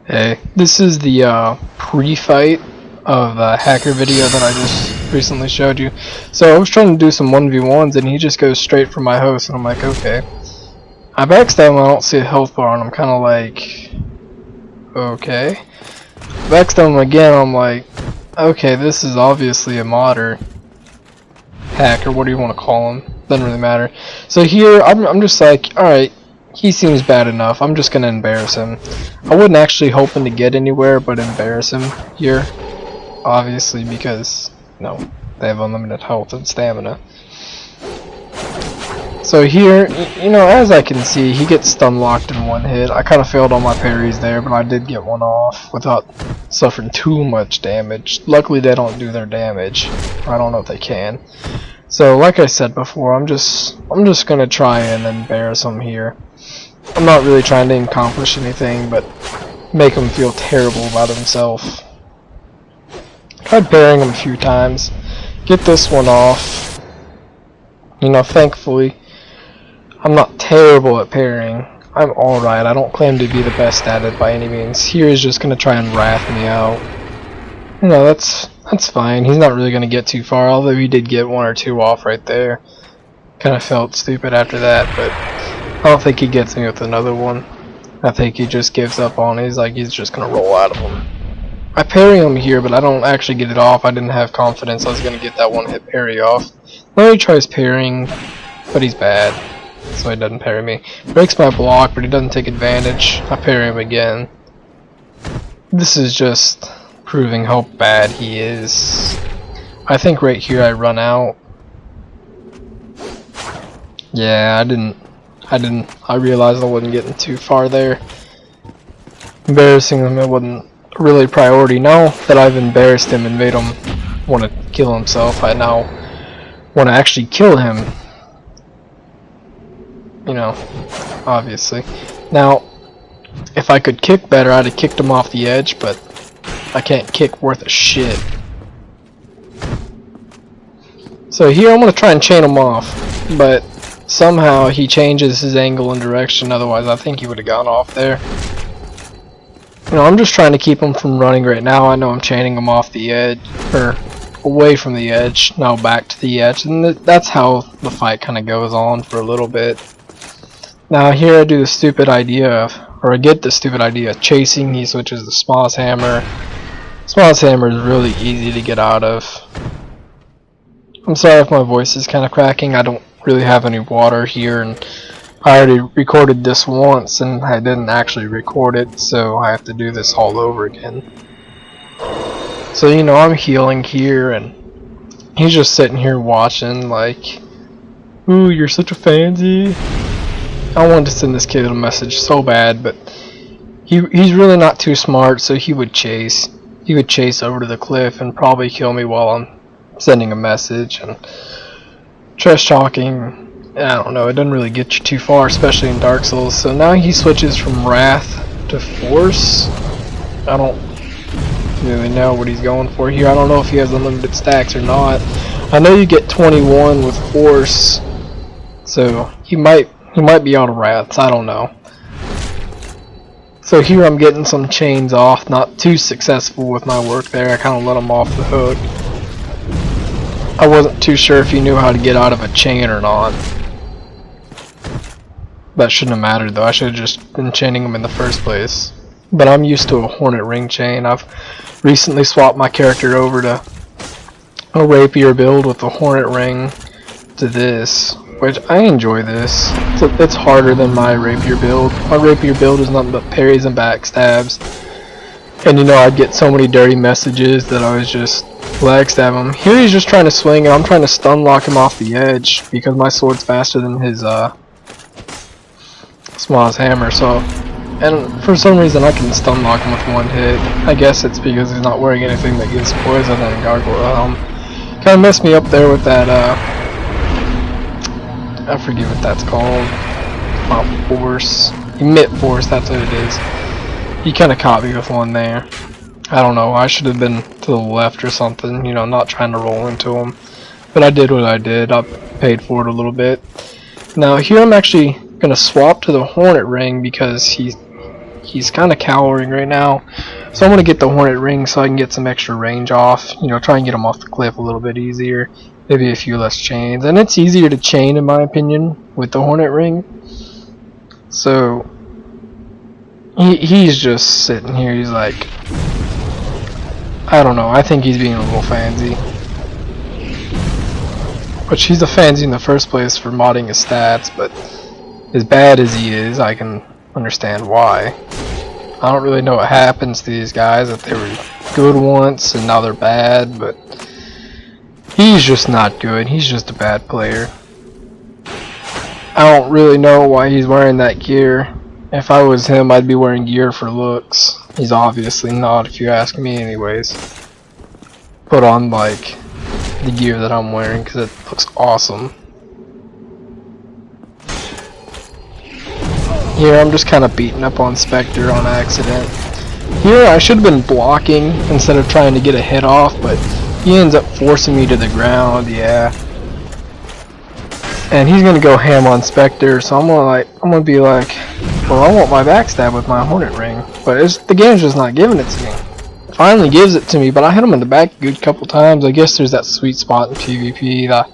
Hey, this is the pre-fight of the hacker video that I just recently showed you. So I was trying to do some 1v1s and he just goes straight for my host and I'm like, okay. I backstab him, I don't see a health bar and I'm kind of like, okay. Backstab him again, I'm like, okay, this is obviously a mod or hacker, what do you want to call him? Doesn't really matter. So here, I'm just like, alright. He seems bad enough. I'm just gonna embarrass him. I wasn't actually hoping to get anywhere, but embarrass him here. Obviously, because, they have unlimited health and stamina. So here, as I can see, he gets stun locked in one hit. I kind of failed on my parries there, but I did get one off without suffering too much damage. Luckily, they don't do their damage. I don't know if they can. So, like I said before, I'm just gonna try and embarrass him here. I'm not really trying to accomplish anything, but make him feel terrible about himself. Tried parrying him a few times. Get this one off. Thankfully, I'm not terrible at parrying. I'm alright. I don't claim to be the best at it by any means. Here he's just gonna try and wrath me out. That's fine. He's not really gonna get too far, although he did get one or two off right there. Kinda felt stupid after that, but I don't think he gets me with another one. I think he just gives up on it. He's just gonna roll out of them. I parry him here, but I don't actually get it off. I didn't have confidence I was gonna get that one hit parry off. Then he tries parrying, but he's bad, so he doesn't parry me. Breaks my block, but he doesn't take advantage. I parry him again. This is just proving how bad he is. I think right here I run out. Yeah, I realized I wasn't getting too far there. Embarrassing him, it wasn't really a priority. Now that I've embarrassed him and made him want to kill himself, I now want to actually kill him. Obviously. Now, if I could kick better, I'd have kicked him off the edge, but I can't kick worth a shit. So here I'm going to try and chain him off, but somehow he changes his angle and direction, otherwise I think he would have gone off there. I'm just trying to keep him from running right now. I know I'm chaining him off the edge, or away from the edge, now back to the edge, and that's how the fight kind of goes on for a little bit. Now here I do the stupid idea I get the stupid idea of chasing. He switches to Small's Hammer. Small's Hammer is really easy to get out of. I'm sorry if my voice is kind of cracking. I don't really have any water here, and I already recorded this once and I didn't actually record it, so I have to do this all over again. So I'm healing here and he's just sitting here watching like, ooh, you're such a pansy. I wanted to send this kid a message so bad, but he's really not too smart, so he would chase over to the cliff and probably kill me while I'm sending a message. And trash talking, I don't know, it doesn't really get you too far, especially in Dark Souls. So now he switches from Wrath to Force. I don't really know what he's going for here. I don't know if he has unlimited stacks or not. I know you get 21 with Force, so he might be out of Wraths, I don't know. So here I'm getting some chains off, not too successful with my work there. I kind of let him off the hook. I wasn't too sure if he knew how to get out of a chain or not. That shouldn't have mattered though. I should have just been chaining him in the first place. But I'm used to a Hornet Ring chain. I've recently swapped my character over to a Rapier build with the Hornet Ring to this, which I enjoy this. It's harder than my Rapier build. My Rapier build is nothing but parries and backstabs. And I'd get so many dirty messages that I was just backstab him. Here he's just trying to swing and I'm trying to stun lock him off the edge because my sword's faster than his Small's Hammer, and for some reason I can stun lock him with one hit. I guess it's because he's not wearing anything that gives poison and gargoyle helm. Kinda messed me up there with that I forget what that's called. Not Force. Emit Force, that's what it is. He kinda caught me with one there. I don't know, I should have been to the left or something, not trying to roll into him. But I did what I did. I paid for it a little bit. Now here I'm actually gonna swap to the Hornet Ring because he he's kind of cowering right now. So I'm going to get the Hornet Ring so I can get some extra range off. You know, try and get him off the cliff a little bit easier. Maybe a few less chains. And it's easier to chain in my opinion with the Hornet Ring. So he's just sitting here. He's like, I don't know. I think he's being a little fancy. Which he's a fancy in the first place for modding his stats, but as bad as he is, I can understand why. I don't really know what happens to these guys, that they were good once and now they're bad, but he's just not good. He's just a bad player. I don't really know why he's wearing that gear. If I was him, I'd be wearing gear for looks. He's obviously not, if you ask me anyways. Put on like the gear that I'm wearing because it looks awesome. Here I'm just kind of beating up on Spectre on accident. Here I should have been blocking instead of trying to get a hit off, but he ends up forcing me to the ground, yeah. And he's gonna go ham on Spectre, so I'm gonna be like, well, I want my backstab with my Hornet Ring, but the game's just not giving it to me. Finally gives it to me, but I hit him in the back a good couple times. I guess there's that sweet spot in PvP that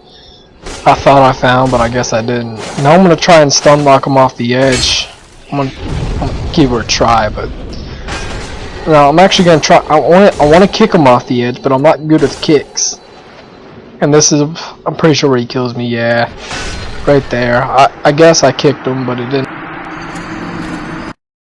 I thought I found, but I guess I didn't. Now I'm gonna try and stun lock him off the edge. I'm gonna keyword try, but no, I'm actually gonna try. I want to kick him off the edge, but I'm not good with kicks. And this is, I'm pretty sure where he kills me. Yeah, right there. I guess I kicked him, but it didn't.